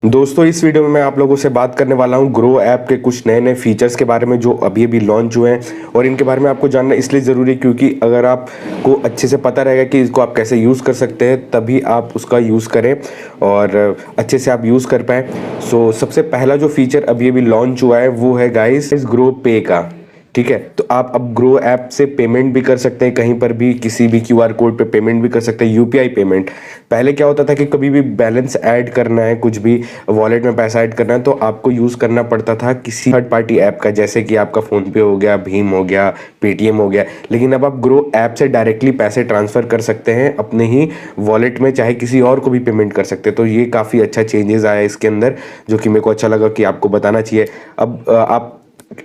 दोस्तों इस वीडियो में मैं आप लोगों से बात करने वाला हूं ग्रो ऐप के कुछ नए नए फीचर्स के बारे में जो अभी अभी लॉन्च हुए हैं। और इनके बारे में आपको जानना इसलिए ज़रूरी है क्योंकि अगर आपको अच्छे से पता रहेगा कि इसको आप कैसे यूज़ कर सकते हैं तभी आप उसका यूज़ करें और अच्छे से आप यूज़ कर पाएँ। सो सबसे पहला जो फीचर अभी अभी लॉन्च हुआ है वो है गाइस इस ग्रो पे का। ठीक है, तो आप अब ग्रो ऐप से पेमेंट भी कर सकते हैं, कहीं पर भी किसी भी क्यूआर कोड पे पेमेंट भी कर सकते हैं, यूपीआई पेमेंट। पहले क्या होता था कि कभी भी बैलेंस ऐड करना है, कुछ भी वॉलेट में पैसा ऐड करना है तो आपको यूज़ करना पड़ता था किसी थर्ड पार्टी ऐप का, जैसे कि आपका फ़ोन पे हो गया, भीम हो गया, पेटीएम हो गया। लेकिन अब आप ग्रो ऐप से डायरेक्टली पैसे ट्रांसफ़र कर सकते हैं अपने ही वॉलेट में, चाहे किसी और को भी पेमेंट कर सकते हैं। तो ये काफ़ी अच्छा चेंजेस आया इसके अंदर, जो कि मेरे को अच्छा लगा कि आपको बताना चाहिए। अब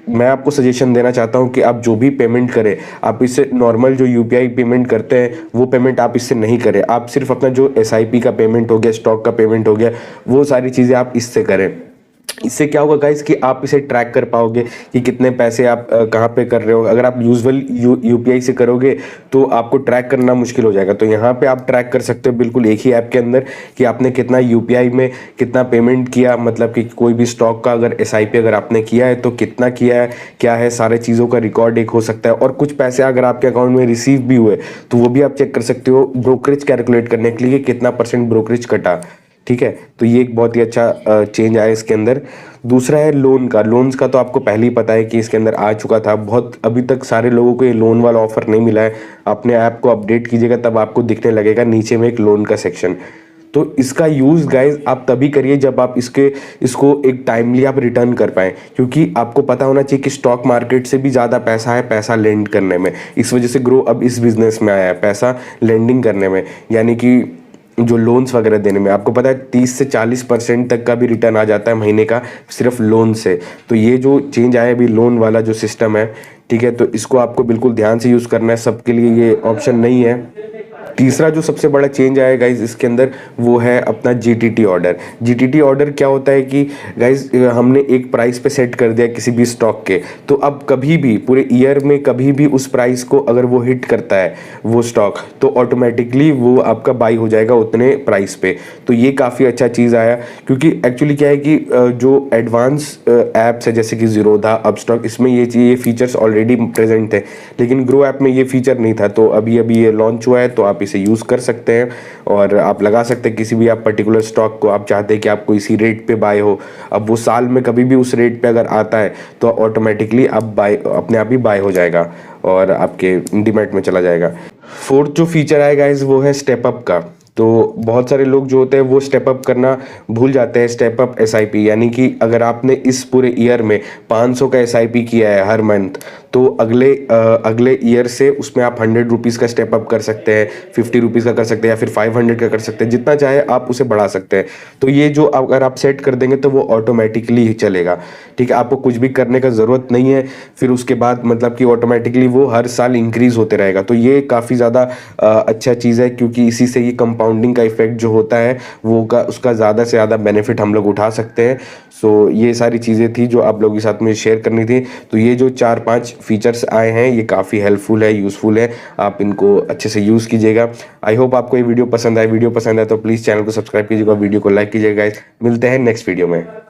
मैं आपको सजेशन देना चाहता हूं कि आप जो भी पेमेंट करें, आप इससे नॉर्मल जो यूपीआई पेमेंट करते हैं वो पेमेंट आप इससे नहीं करें। आप सिर्फ अपना जो एसआईपी का पेमेंट हो गया, स्टॉक का पेमेंट हो गया, वो सारी चीज़ें आप इससे करें। इससे क्या होगा गाइस कि आप इसे ट्रैक कर पाओगे कि कितने पैसे आप कहाँ पे कर रहे हो। अगर आप यूजुअल यूपीआई से करोगे तो आपको ट्रैक करना मुश्किल हो जाएगा। तो यहाँ पे आप ट्रैक कर सकते हो बिल्कुल एक ही ऐप के अंदर कि आपने कितना यूपीआई में कितना पेमेंट किया, मतलब कि कोई भी स्टॉक का अगर एसआईपी अगर आपने किया है तो कितना किया है, क्या है, सारे चीज़ों का रिकॉर्ड एक हो सकता है। और कुछ पैसे अगर आपके अकाउंट में रिसीव भी हुए तो वो भी आप चेक कर सकते हो ब्रोकरेज कैलकुलेट करने के लिए कितना परसेंट ब्रोकरेज कटा। ठीक है, तो ये एक बहुत ही अच्छा चेंज आया इसके अंदर। दूसरा है लोन का। लोन्स का तो आपको पहले ही पता है कि इसके अंदर आ चुका था, बहुत अभी तक सारे लोगों को ये लोन वाला ऑफर नहीं मिला है। अपने ऐप को अपडेट कीजिएगा तब आपको दिखने लगेगा नीचे में एक लोन का सेक्शन। तो इसका यूज़ गाइज आप तभी करिए जब आप इसको एक टाइमली आप रिटर्न कर पाएँ, क्योंकि आपको पता होना चाहिए कि स्टॉक मार्केट से भी ज़्यादा पैसा है पैसा लेंड करने में। इस वजह से ग्रो अब इस बिजनेस में आया है, पैसा लेंडिंग करने में, यानी कि जो लोन्स वगैरह देने में। आपको पता है 30 से 40% तक का भी रिटर्न आ जाता है महीने का सिर्फ लोन से। तो ये जो चेंज आया अभी लोन वाला जो सिस्टम है, ठीक है, तो इसको आपको बिल्कुल ध्यान से यूज़ करना है, सबके लिए ये ऑप्शन नहीं है। तीसरा जो सबसे बड़ा चेंज आया गाइज इसके अंदर वो है अपना जीटीटी ऑर्डर। जीटीटी ऑर्डर क्या होता है कि गाइज हमने एक प्राइस पे सेट कर दिया किसी भी स्टॉक के, तो अब कभी भी पूरे ईयर में कभी भी उस प्राइस को अगर वो हिट करता है वो स्टॉक, तो ऑटोमेटिकली वो आपका बाई हो जाएगा उतने प्राइस पे। तो ये काफ़ी अच्छा चीज़ आया, क्योंकि एक्चुअली क्या है कि जो एडवांस ऐप्स है जैसे कि जीरोधा, अपस्टॉक, इसमें ये फीचर्स ऑलरेडी प्रेजेंट थे, लेकिन ग्रो ऐप में ये फीचर नहीं था। तो अभी अभी ये लॉन्च हुआ है तो आप इसे यूज़ कर सकते हैं और आप लगा सकते हैं किसी भी आप पर्टिकुलर स्टॉक को। आप चाहते हैं कि आपको इसी रेट पे बाय हो, अब वो साल में कभी भी उस रेट पे अगर आता है तो ऑटोमेटिकली आप बाय अपने आप ही बाय हो जाएगा और आपके डीमैट में चला जाएगा। फोर्थ जो फीचर आएगा इस वो है स्टेप अप का। तो बहुत सारे लोग जो होते हैं वो स्टेप अप करना भूल जाते हैं, स्टेप अप एसआईपी, यानी कि अगर आपने इस पूरे ईयर में 500 का एसआईपी किया है हर मंथ, तो अगले ईयर से उसमें आप 100 रुपीज़ का स्टेप अप कर सकते हैं, 50 रुपीज़ का कर सकते हैं या फिर 500 का कर सकते हैं, जितना चाहे आप उसे बढ़ा सकते हैं। तो ये जो अगर आप सेट कर देंगे तो वो ऑटोमेटिकली ही चलेगा। ठीक है, आपको कुछ भी करने का ज़रूरत नहीं है। फिर उसके बाद मतलब कि ऑटोमेटिकली वो हर साल इंक्रीज़ होते रहेगा। तो ये काफ़ी ज़्यादा अच्छा चीज़ है, क्योंकि इसी से ये कंपाउंडिंग का इफेक्ट जो होता है वो उसका ज़्यादा से ज़्यादा बेनिफिट हम लोग उठा सकते हैं। सो ये सारी चीज़ें थी जो आप लोगों के साथ में शेयर करनी थी। तो ये जो 4-5 फीचर्स आए हैं ये काफ़ी हेल्पफुल है, यूज़फुल है, आप इनको अच्छे से यूज़ कीजिएगा। आई होप आपको ये वीडियो पसंद आए। वीडियो पसंद आए तो प्लीज़ चैनल को सब्सक्राइब कीजिएगा, वीडियो को लाइक कीजिएगा। मिलते हैं नेक्स्ट वीडियो में।